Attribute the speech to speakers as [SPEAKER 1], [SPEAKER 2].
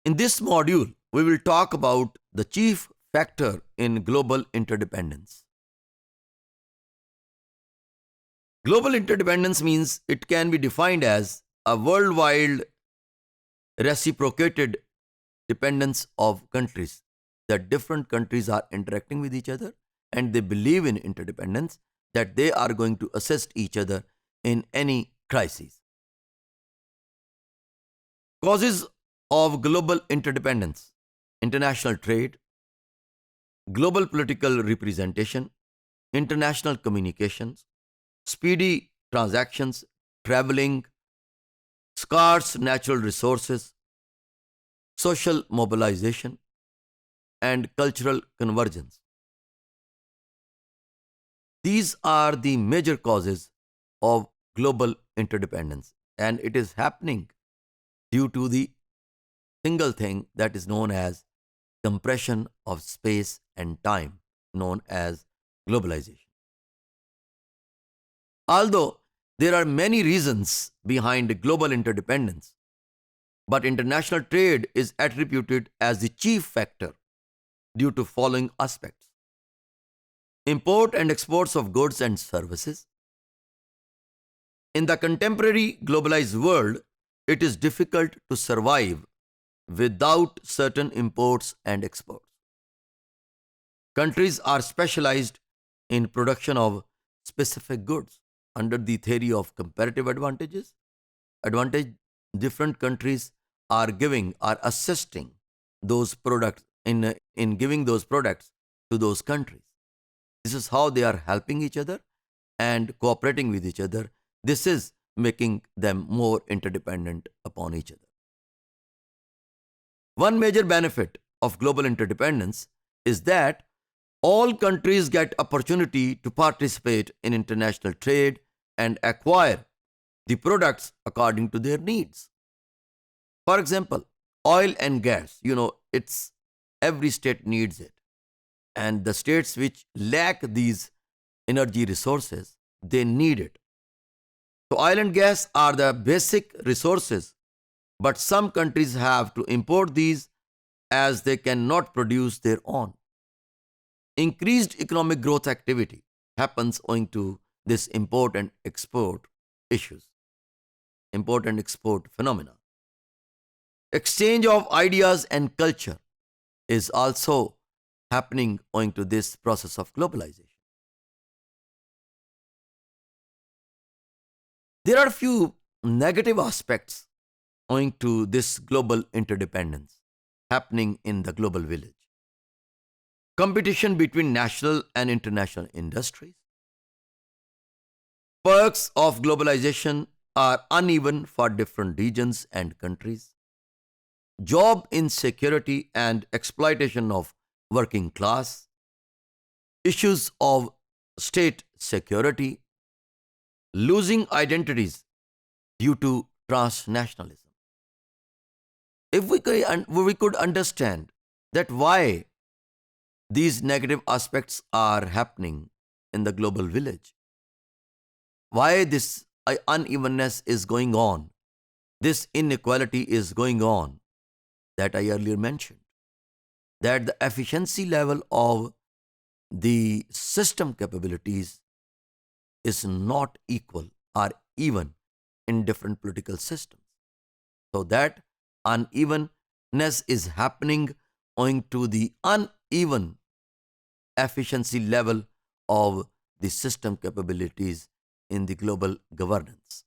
[SPEAKER 1] In this module, we will talk about the chief factor in global interdependence. Global interdependence means it can be defined as a worldwide reciprocated dependence of countries, that different countries are interacting with each other and they believe in interdependence, that they are going to assist each other in any crisis. Causes of global interdependence: international trade, global political representation, international communications, speedy transactions, traveling, scarce natural resources, social mobilization, and cultural convergence. These are the major causes of global interdependence, and it is happening due to the single thing that is known as compression of space and time, known as globalization. Although there are many reasons behind global interdependence, but international trade is attributed as the chief factor due to following aspects: import and exports of goods and services. In the contemporary globalized world, it is difficult to survive without certain imports and exports. Countries are specialized in production of specific goods under the theory of comparative advantage. Different countries are assisting those products in giving those products to those countries. This is how they are helping each other and cooperating with each other. This is making them more interdependent upon each other. One major benefit of global interdependence is that all countries get opportunity to participate in international trade and acquire the products according to their needs. For example, oil and gas, it's every state needs it. And the states which lack these energy resources, they need it. So oil and gas are the basic resources, but some countries have to import these as they cannot produce their own. Increased economic growth activity happens owing to this import and export issues, import and export phenomena. Exchange of ideas and culture is also happening owing to this process of globalization. There are few negative aspects owing to this global interdependence happening in the global village. Competition between national and international industries. Perks of globalization are uneven for different regions and countries. Job insecurity and exploitation of working class. Issues of state security. Losing identities due to transnationalism. If we could understand that why these negative aspects are happening in the global village, why this unevenness is going on, this inequality is going on, that I earlier mentioned, that the efficiency level of the system capabilities is not equal or even in different political systems. So that unevenness is happening owing to the uneven efficiency level of the system capabilities in the global governance.